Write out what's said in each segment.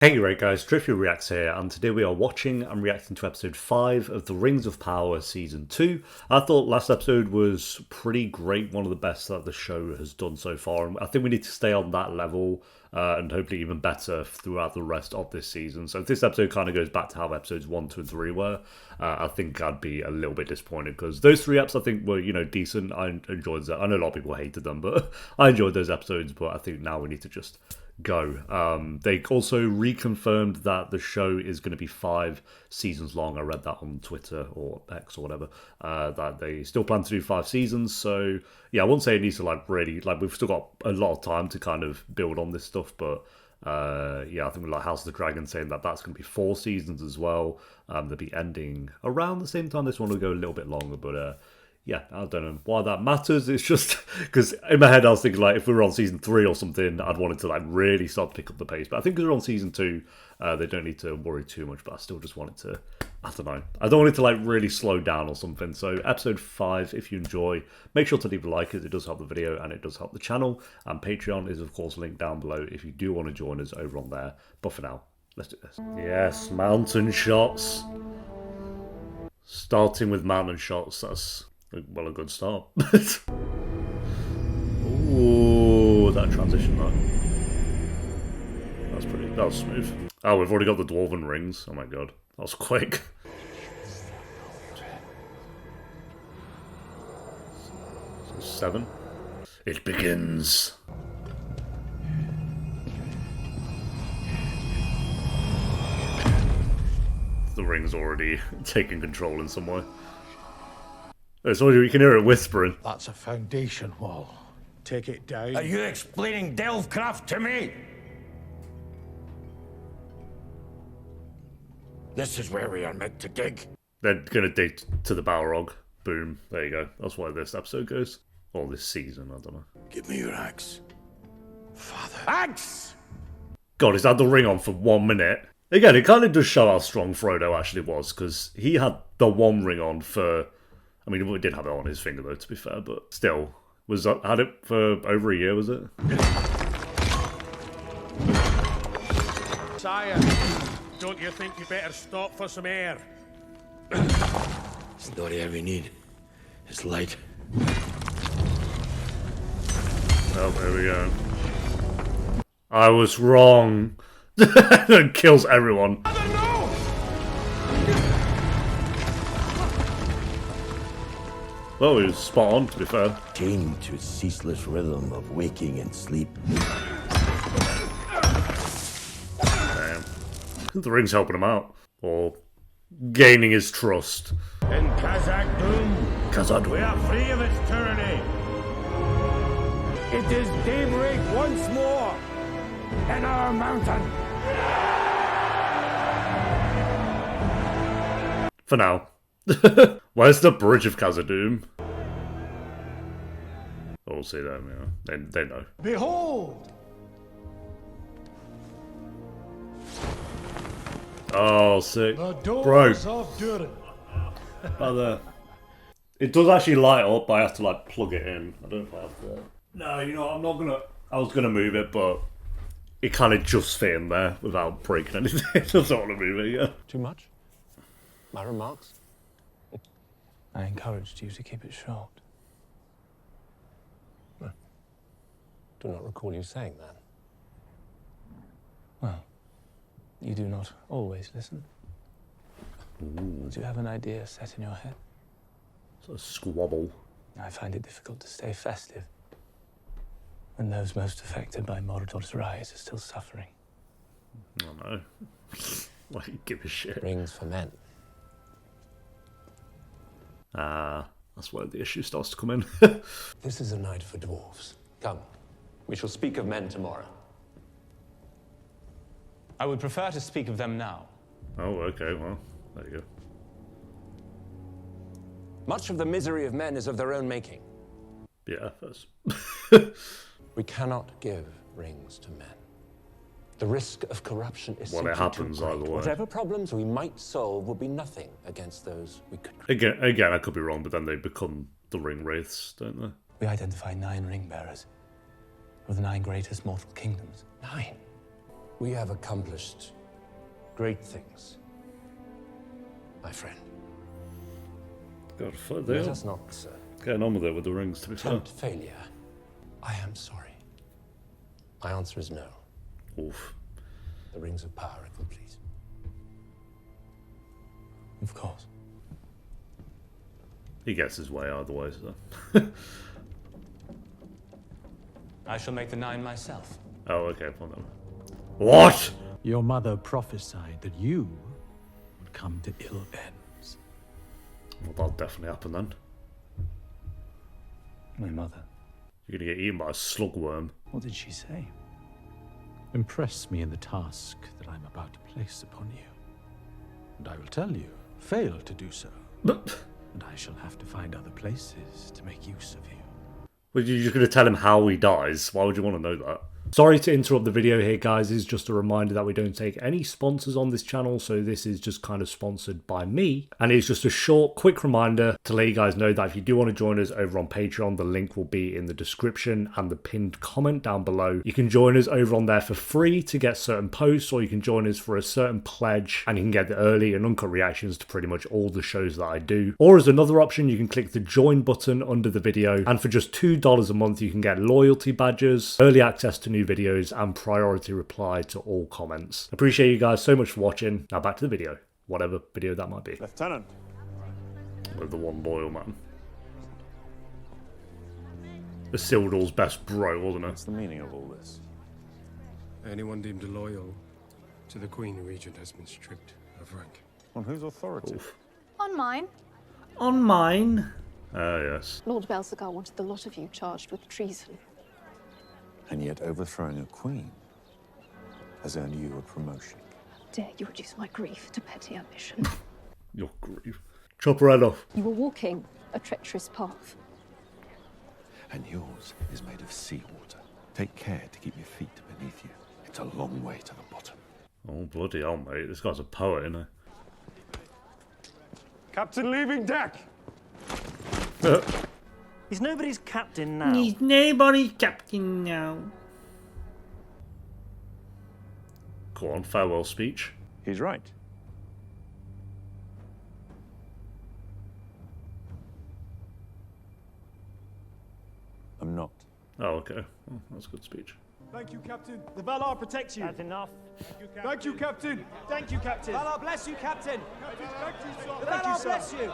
Hey right guys, Driftwood Reacts here, and today we are watching and reacting to episode 5 of The Rings of Power Season 2. I thought last episode was pretty great, one of the best that the show has done so far, and I think we need to stay on that level and hopefully even better throughout the rest of this season. So if this episode kind of goes back to how episodes 1, 2 and 3 were, I think I'd be a little bit disappointed, because those 3 episodes I think were, decent. I enjoyed that. I know a lot of people hated them, but I enjoyed those episodes, but I think now we need to just go. They also reconfirmed that the show is going to be 5 seasons long. I read that on Twitter or X or whatever, that they still plan to do 5 seasons. So yeah, I won't say it needs to really, we've still got a lot of time to kind of build on this stuff, but yeah, I think with House of the Dragon saying that that's going to be 4 seasons as well. They'll be ending around the same time. This one will go a little bit longer, but yeah, I don't know why that matters. It's just because in my head I was thinking, if we were on season 3 or something, I'd want it to really start to pick up the pace. But I think because we're on season 2, they don't need to worry too much. But I still just want it to, I don't know, I don't want it to really slow down or something. So episode 5, if you enjoy, make sure to leave a like, as it does help the video and it does help the channel. And Patreon is of course linked down below if you do want to join us over on there. But for now, let's do this. Yes, mountain shots. Starting with mountain shots, that's well, a good start. Ooh, that transition though. That was smooth. Oh, we've already got the Dwarven Rings. Oh my god, that was quick. So 7. It begins. The ring's already taking control in some way. So you can hear it whispering. That's a foundation wall. Take it down. Are you explaining Delvecraft to me? This is where we are meant to dig. They're gonna dig to the Balrog. Boom. There you go. That's why this episode goes. Or this season, I don't know. Give me your axe. Father. Axe! God, he's had the ring on for 1 minute. Again, it kind of does show how strong Frodo actually was, because he had the one ring on for... I mean, he did have it on his finger though, to be fair, but still. Had it for over a year, was it? Sire, don't you think you better stop for some air? It's not air we need. It's light. Oh, there we go. I was wrong. It kills everyone. Well, he was spot on, to be fair. Chained to a ceaseless rhythm of waking and sleep. Damn. The ring's helping him out. Or gaining his trust. In Khazad-dûm, we are free of its tyranny. It is daybreak once more in our mountain. For now. Where's the bridge of Khazad-dûm? Oh, we'll see them, yeah. They know. Behold! Oh, sick. The doors Bro. of Durin. But, it does actually light up, but I have to plug it in. I don't know if I have to. No, you know, I'm not gonna... I was gonna move it, but it kind of just fit in there without breaking anything. I just don't want to move it, yeah. Too much? My remarks? I encouraged you to keep it short. Well, do not recall you saying that. Well, you do not always listen. Do you have an idea set in your head? It's a squabble. I find it difficult to stay festive when those most affected by Mordor's rise are still suffering. I know. Give a shit. Rings for men. That's where the issue starts to come in. This is a night for dwarves. Come, we shall speak of men tomorrow. I would prefer to speak of them now. Oh, okay, well, there you go. Much of the misery of men is of their own making. Yeah, that's... We cannot give rings to men. The risk of corruption is well, it happens either way. Whatever problems we might solve would be nothing against those we could... Again, I could be wrong, but then they become the ring wraiths, don't they? We identify 9 ring bearers of the 9 greatest mortal kingdoms. 9. We have accomplished great things, my friend. God, fuck, Let us not getting on with it with the rings, to be fair. tempt failure. I am sorry. My answer is no. Oof. The rings of power are complete. Of course. He gets his way either way, so. I shall make the 9 myself. Oh, okay, fine then. What? Your mother prophesied that you would come to ill ends. Well, that'll definitely happen then. My mother. You're gonna get eaten by a slugworm. What did she say? Impress me in the task that I'm about to place upon you. And I will tell you, fail to do so. And I shall have to find other places to make use of you. Well, you're just going to tell him how he dies. Why would you want to know that? Sorry to interrupt the video here, guys. It's just a reminder that we don't take any sponsors on this channel, so this is just kind of sponsored by me. And it's just a short, quick reminder to let you guys know that if you do want to join us over on Patreon, the link will be in the description and the pinned comment down below. You can join us over on there for free to get certain posts, or you can join us for a certain pledge, and you can get the early and uncut reactions to pretty much all the shows that I do. Or as another option, you can click the join button under the video, and for just $2 a month, you can get loyalty badges, early access to new videos, and priority reply to all comments. Appreciate you guys so much for watching. Now back to the video, whatever video that might be. Lieutenant. With the one loyal man. Isildur's best bro, wasn't it? What's the meaning of all this? Anyone deemed loyal to the Queen Regent has been stripped of rank. On whose authority? Oof. On mine. On mine. Ah, yes. Lord Belsagar wanted the lot of you charged with treason. And yet overthrowing a queen has earned you a promotion. Dare you reduce my grief to petty ambition? Your grief. Chop her head off. You were walking a treacherous path. And yours is made of seawater. Take care to keep your feet beneath you. It's a long way to the bottom. Oh, bloody hell, mate. This guy's a poet, isn't Captain leaving deck! he? He's nobody's captain now. He's nobody's captain now. Go on, farewell speech. He's right. I'm not. Oh, okay. Well, that's a good speech. Thank you, Captain. The Valar protects you. That's enough. Thank you, Captain. Thank you, Captain. Valar bless you, Captain. The Valar bless you.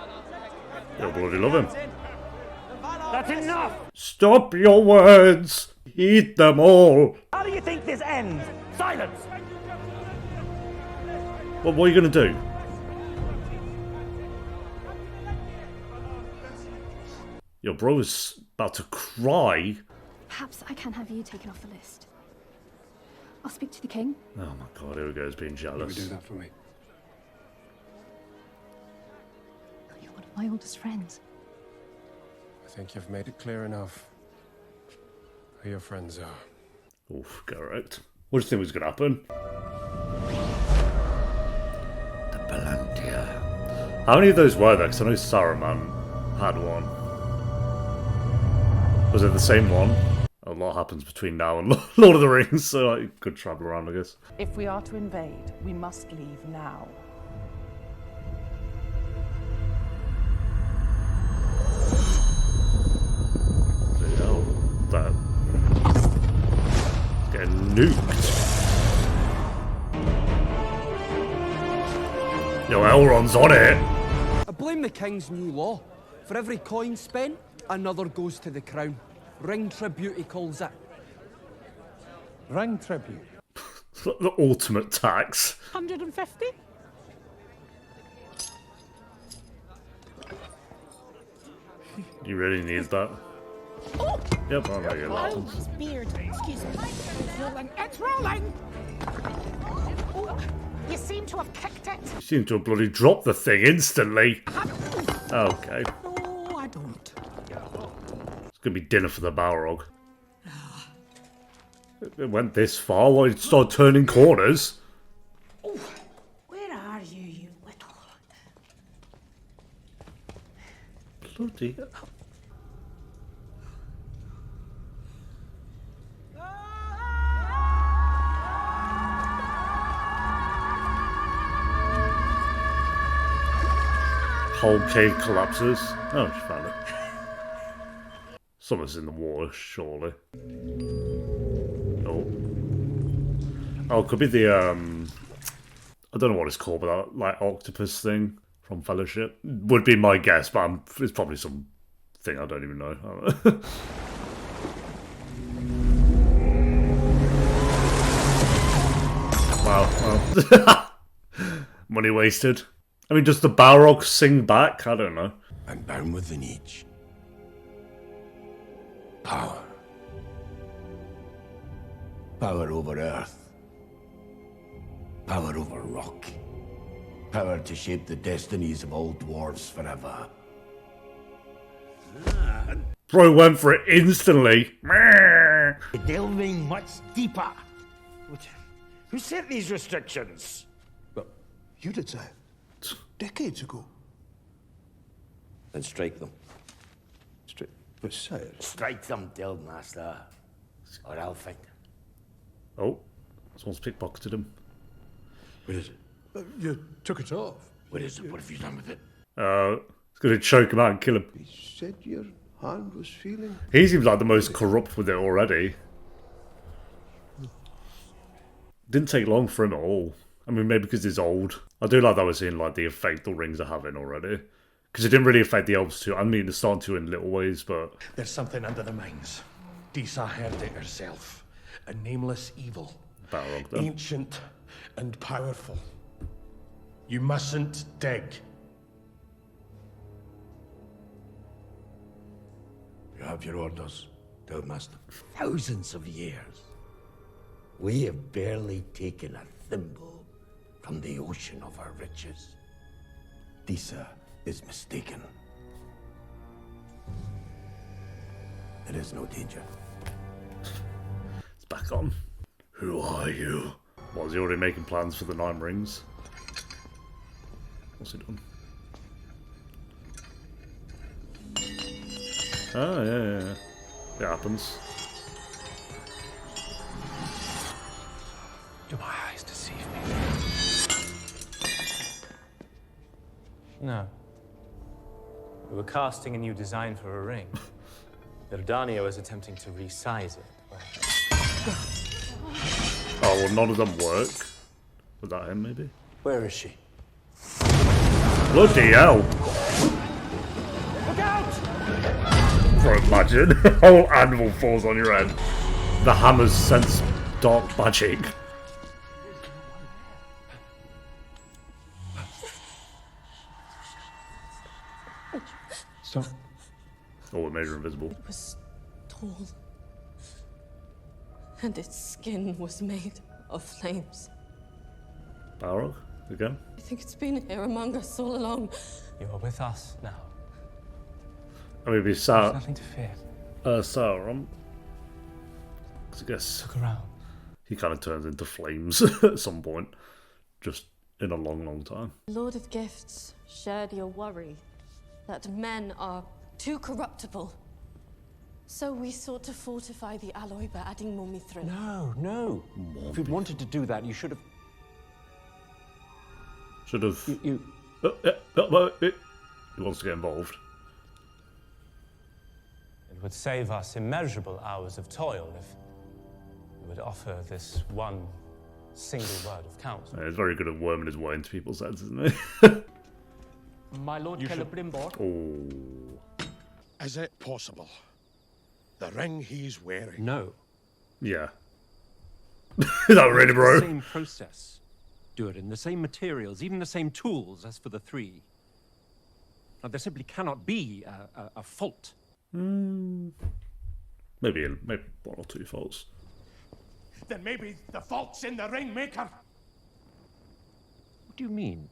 You'll bloody love him. That's enough. Stop your words. Eat them all. How do you think this ends? Silence. What are you going to do? Your bro's about to cry. Perhaps I can have you taken off the list. I'll speak to the king. Oh my god, here he goes being You would jealous. do that for me. You're one of my oldest friends. I think you've made it clear enough who your friends are. Oof, correct. What do you think was going to happen? The Palantir. How many of those were there? Because I know Saruman had one. Was it the same one? A lot happens between now and Lord of the Rings, so I could travel around, I guess. If we are to invade, we must leave now. Hell, that getting nuked. Yo, Elrond's on it. I blame the king's new law. For every coin spent, another goes to the crown. Ring tribute, he calls it. Ring tribute. The ultimate tax. 150? You really need that. Oh! Yep, I'll make it Oh, happen. his beard. Excuse me. It's rolling. It's rolling! Oh, you seem to have kicked it. You seem to have bloody dropped the thing instantly. Okay. No, I don't. It's gonna be dinner for the Balrog. It went this far, why did it start turning corners? Oh, where are you, you little... Bloody hell. whole cave collapses. Oh, she found it. Something's in the water, surely. Oh. Oh, it could be the, I don't know what it's called, but that, like, octopus thing from Fellowship. Would be my guess, but it's probably some thing I don't even know. Wow. Money wasted. I mean, does the Balrog sing back? I don't know. And bound within each. Power. Power over earth. Power over rock. Power to shape the destinies of all dwarves forever. Bro went for it instantly. Delving much deeper. Who set these restrictions? Well, you did, sir. Decades ago. Then strike them. But, sir... Strike them, Guildmaster, or I'll fight them. Oh, someone's pickpocketed him. What is it? You took it off. What is it? What have you done with it? It's going to choke him out and kill him. He said your hand was feeling... He seems like the most corrupt with it already. Didn't take long for him at all. I mean, maybe because he's old. I do like that we're seeing like the effect the rings are having already. Because it didn't really affect the elves too. I mean, it's starting to in little ways, but... There's something under the mines. Disa heard it herself. A nameless evil. Balrog, then. Ancient and powerful. You mustn't dig. You have your orders, Guildmaster. Thousands of years. We have barely taken a thimble from the ocean of our riches. Disa is mistaken. There is no danger. It's back on. Who are you? Was he already making plans for the 9 rings? What's he done? Oh, yeah. It happens. Do my eyes deceive me? No. We were casting a new design for a ring. Dardania was attempting to resize it. Oh, well, none of them work. Was that him, maybe? Where is she? Bloody hell! Look out! Bro, imagine. Whole animal falls on your head. The hammers sense dark magic. Stop. Oh, it made her invisible. It was tall. And its skin was made of flames. Balrog, again? I think it's been here among us all along. You are with us now. I mean, There's Sauron. nothing to fear. Sauron. 'Cause I guess Look around. he kind of turns into flames at some point. Just in a long, long time. Lord of Gifts shared your worry that men are too corruptible. So we sought to fortify the alloy by adding more mithril. No. If you'd wanted to do that, you should have... Should have... You... He wants to get involved. It would save us immeasurable hours of toil if we would offer this one single word of counsel. Yeah, he's very good at worming his way into people's heads, isn't he? My lord Celebrimbor. Oh. Is it possible? The ring he's wearing. No. Yeah. Is that really, bro? The same process. Durin, the same materials, even the same tools as for the 3. Now, there simply cannot be a fault. Maybe one or 2 faults. Then maybe the fault's in the ring maker. What do you mean?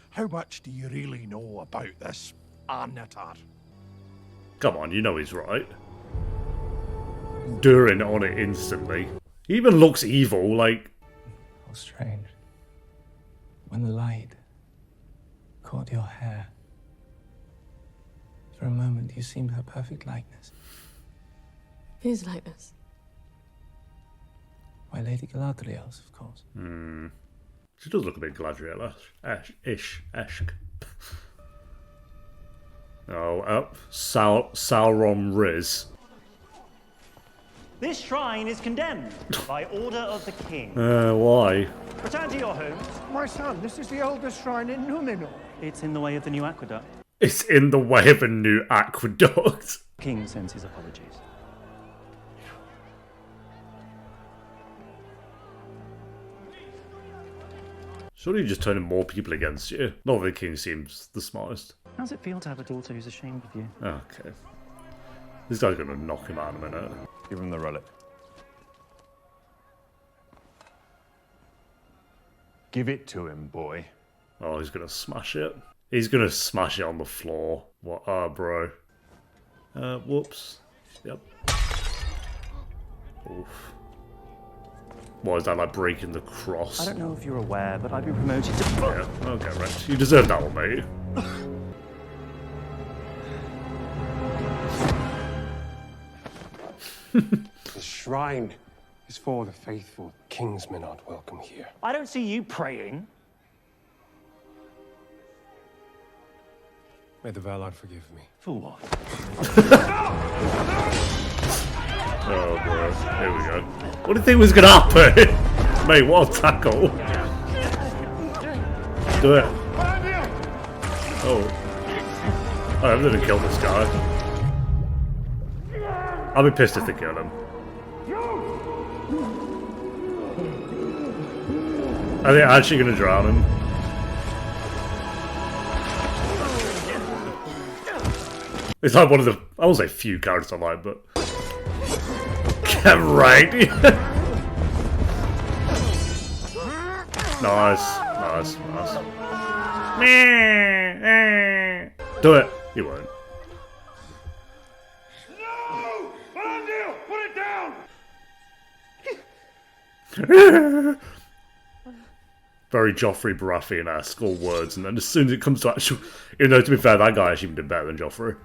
How much do you really know about this Arnatar? Come on, you know he's right. Durin on it instantly. He even looks evil, like... How strange. When the light caught your hair, for a moment you seemed her perfect likeness. Whose likeness? Why, Lady Galadriel's, of course. She does look a bit Galadriel-ish. Oh, Sauron Riz. This shrine is condemned by order of the king. Why? Return to your homes. My son, this is the oldest shrine in Númenor. It's in the way of the new aqueduct. It's in the way of a new aqueduct. King sends his apologies. Surely you're just turning more people against you. Not that the king seems the smartest. How's it feel to have a daughter who's ashamed of you? Okay. This guy's gonna knock him out in a minute. Give him the relic. Give it to him, boy. Oh, he's gonna smash it. He's gonna smash it on the floor. What? Ah, bro. Whoops. Yep. Oof. What is that, like breaking the cross? I don't know if you're aware, but I've been promoted to... Yeah, okay, right. You deserve that one, mate. The shrine is for the faithful. Kingsmen aren't welcome here. I don't see you praying. May the Valar forgive me. For what? Oh, bro. Here we go. What did you think was gonna happen? Mate, what a tackle. Do it. Oh. I'm gonna kill this guy. I'll be pissed if they kill him. Are they actually gonna drown him? It's like one of the, I won't say few characters I like, but... Get right! Nice. Do it! You won't. No! Elendil, put it down! Very Joffrey Baratheon-esque, all words, and then as soon as it comes to actual... Even though, to be fair, that guy actually did better than Joffrey.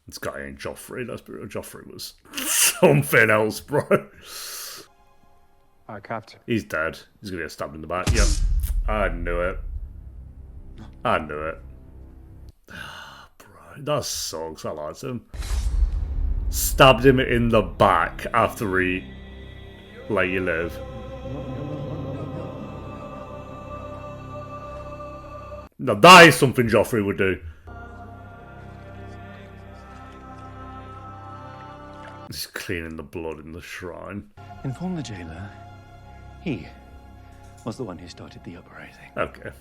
This guy ain't Joffrey, let's be real. Joffrey was something else, bro. Captain. He's dead. He's gonna get stabbed in the back. Yep. I knew it. Bro, that sucks. I liked him. Stabbed him in the back after he let you live. Now that is something Joffrey would do. He's cleaning the blood in the shrine. Inform the jailer. He was the one who started the uprising. Okay.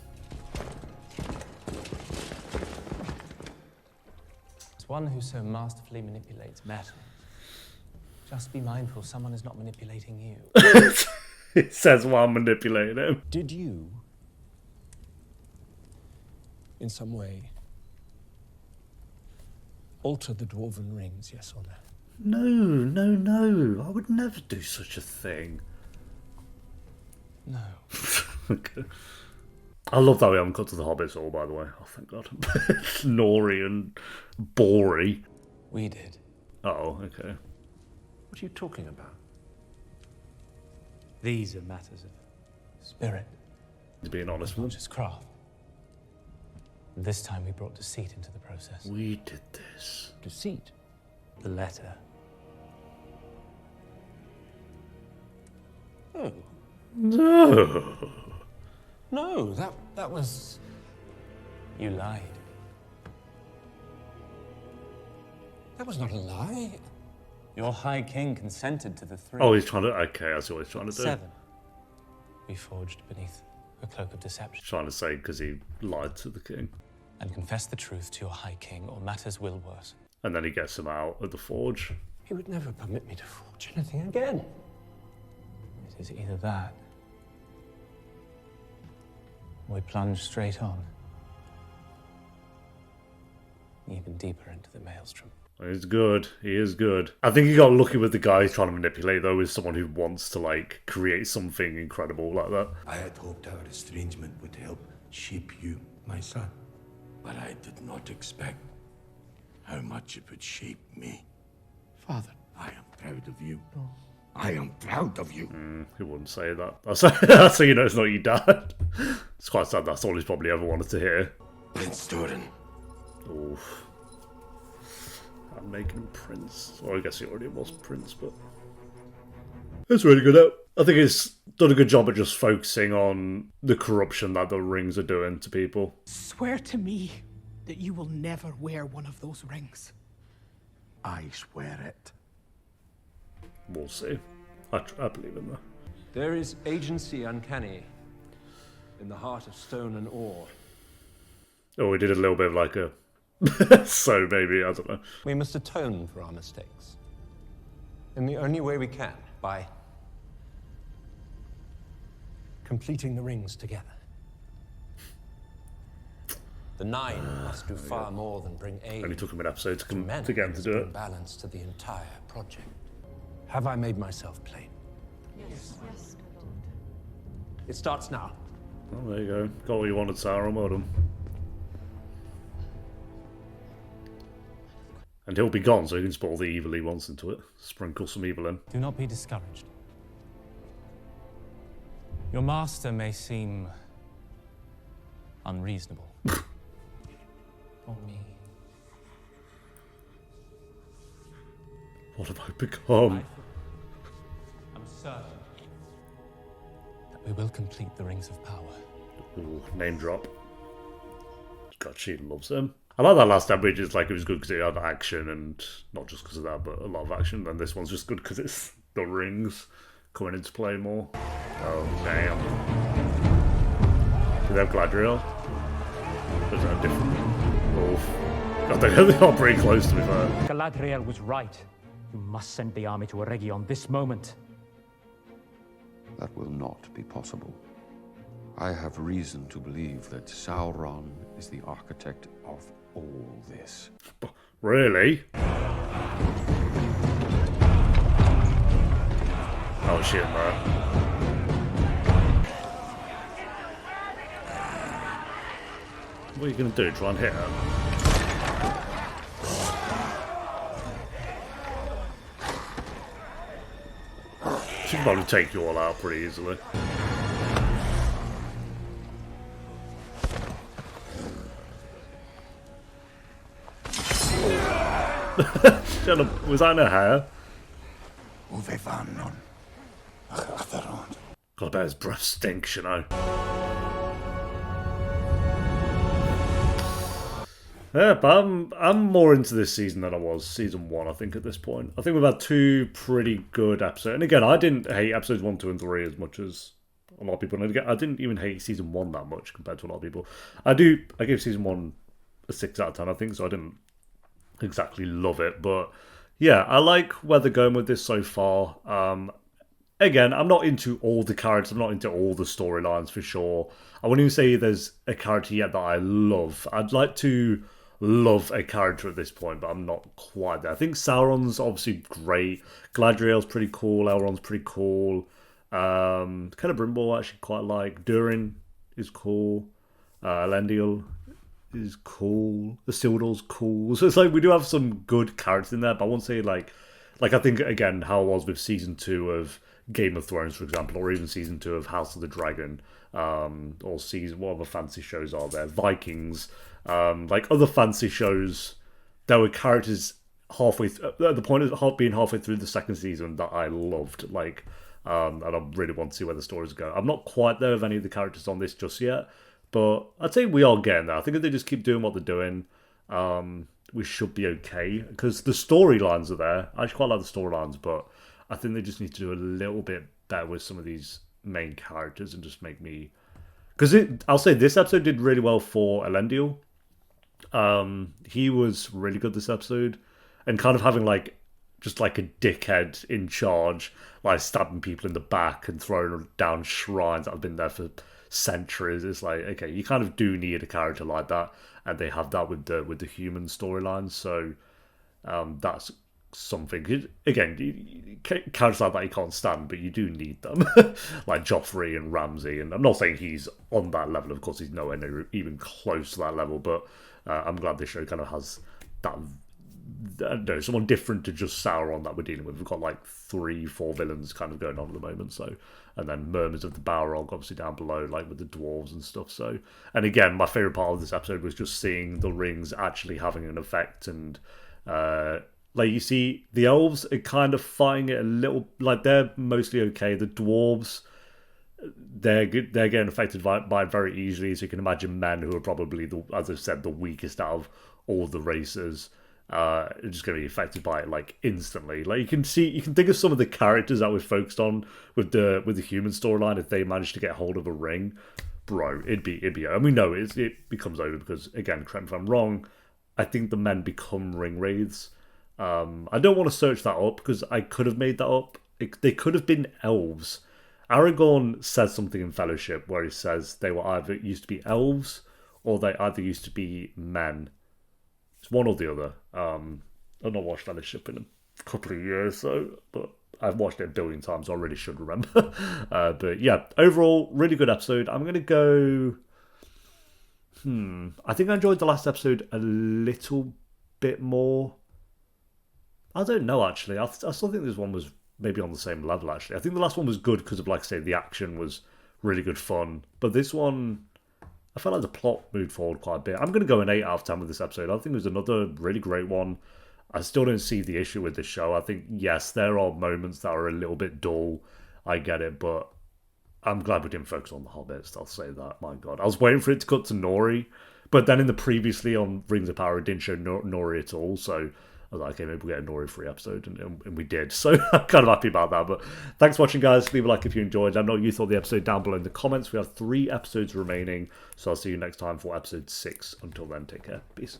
As one who so masterfully manipulates matter, just be mindful someone is not manipulating you. It says while manipulating him. Did you, in some way, alter the Dwarven Rings, yes or no? No. I would never do such a thing. No. Okay. I love that we haven't cut to the Hobbits all, by the way. Oh, thank God. Nori and Bory. We did. Oh, okay. What are you talking about? These are matters of spirit. He's being honest with Not just craft. This time we brought deceit into the process. We did this. Deceit? The letter. Oh. No. No, that was... You lied. That was not a lie. Your High King consented to the 3. Oh, he's trying to... Okay, that's what he's trying to do. 7. We forged beneath a cloak of deception. Trying to say because he lied to the king. And confess the truth to your High King, or matters will worsen. And then he gets him out of the forge. He would never permit me to forge anything again. It is either that, or we plunge straight on. Even deeper into the maelstrom. He's good. He is good. I think he got lucky with the guy he's trying to manipulate, though, is someone who wants to, like, create something incredible like that. I had hoped our estrangement would help shape you, my son. But I did not expect how much it would shape me. Father. I am proud of you. I am proud of you. He wouldn't say that. That's how you know it's not your dad. It's quite sad. That's all he's probably ever wanted to hear. Prince Durin. Oof. I'm making him Prince. Or I guess he already was Prince, but... It's really good. I think it's done a good job at just focusing on the corruption that the rings are doing to people. Swear to me that you will never wear one of those rings. I swear it. We'll see. I believe in that. There is agency uncanny in the heart of stone and ore. Oh, we did a little bit of like a... so maybe, I don't know. We must atone for our mistakes. In the only way we can, by completing the rings together. The Nine must do far more than bring aid. Only took him an episode to get him to do bring it. balance to the entire project. Have I made myself plain? Yes, yes. It starts now. Oh, there you go. Got what you wanted, Sauron. Well done. And he'll be gone, so he can just put all the evil he wants into it. Sprinkle some evil in. Do not be discouraged. Your master may seem unreasonable. For me. What have I become? I'm certain that we will complete the Rings of Power. Ooh, name drop. God, she loves him. I like that last episode. It's like it was good because it had action, and not just because of that, but a lot of action. And this one's just good because it's the rings coming into play more. Oh, damn. Do they have Gladriel? Or is that different? Oof. God, they are pretty close to me fair. Galadriel was right. You must send the army to a region this moment. That will not be possible. I have reason to believe that Sauron is the architect of all this. Really? Oh shit, man. What are you gonna do? Try and hit her? She can probably take you all out pretty easily. Was that in her hair? God, I bet his breath stinks, you know. Yeah, but I'm more into this season than I was season 1, I think, at this point. I think we've had 2 pretty good episodes. And again, I didn't hate episodes 1, 2, and 3 as much as a lot of people. And again, I didn't even hate season 1 that much compared to a lot of people. I gave season 1 a 6 out of 10, I think, so I didn't exactly love it. But yeah, I like where they're going with this so far. Again, I'm not into all the characters. I'm not into all the storylines for sure. I wouldn't even say there's a character yet that I love. I'd like to love a character at this point, but I'm not quite there. I think Sauron's obviously great. Gladriel's pretty cool. Elrond's pretty cool. Celebrimbor I actually quite like. Durin is cool. Elendil is cool. The Isildur's cool. So it's like we do have some good characters in there, but I won't say like I think again how it was with season 2 of Game of Thrones, for example, or even season 2 of House of the Dragon, or season what other fantasy shows are there? Vikings, like other fantasy shows. There were characters halfway at the point of being halfway through the second season that I loved, like, and I really want to see where the stories go. I'm not quite there with any of the characters on this just yet, but I'd say we are getting there. I think if they just keep doing what they're doing, we should be okay, because the storylines are there. I actually quite like the storylines, but I think they just need to do a little bit better with some of these main characters and just make me... Because I'll say this episode did really well for Elendil. He was really good this episode. And kind of having just like a dickhead in charge, like stabbing people in the back and throwing down shrines that have been there for centuries. It's like, okay, you kind of do need a character like that. And they have that with the human storyline. So that's something. Again, characters like that you can't stand, but you do need them. Like Joffrey and Ramsay. And I'm not saying he's on that level. Of course, he's nowhere near even close to that level. But I'm glad this show kind of has that no, someone different to just Sauron that we're dealing with. We've got like 3-4 villains kind of going on at the moment. So, and then Murmurs of the Balrog obviously down below, like with the dwarves and stuff. So, and again, my favorite part of this episode was just seeing the rings actually having an effect, and like you see the elves are kind of fighting it a little, like they're mostly okay. The dwarves, they're getting affected by it very easily. So you can imagine men who are probably, as I said, the weakest out of all the races, are just going to be affected by it like instantly. Like you can think of some of the characters that we're focused on with the human storyline. If they manage to get hold of a ring, bro, it'd be. And we know it becomes over because, again, correct me if I'm wrong, I think the men become ring wraiths. I don't want to search that up because I could have made that up. They could have been elves. Aragorn says something in Fellowship where he says they were either used to be elves or they either used to be men. It's one or the other. I've not watched Fellowship in a couple of years, but I've watched it a billion times, so I really should remember. But yeah, overall, really good episode. I'm going to go... I think I enjoyed the last episode a little bit more. I don't know, actually. I still think this one was maybe on the same level, actually. I think the last one was good because of, like I say, the action was really good fun. But this one, I felt like the plot moved forward quite a bit. I'm going to go an 8 out of 10 with this episode. I think it was another really great one. I still don't see the issue with this show. I think, yes, there are moments that are a little bit dull. I get it, but I'm glad we didn't focus on the Hobbits. I'll say that. My God. I was waiting for it to cut to Nori, but then in the previously on Rings of Power, it didn't show Nori at all, so I was like, okay, maybe we'll get a Nori-free episode, and we did. So I'm kind of happy about that. But thanks for watching, guys. Leave a like if you enjoyed. Let me know what you thought of the episode down below in the comments. We have 3 episodes remaining, so I'll see you next time for episode 6. Until then, take care. Peace.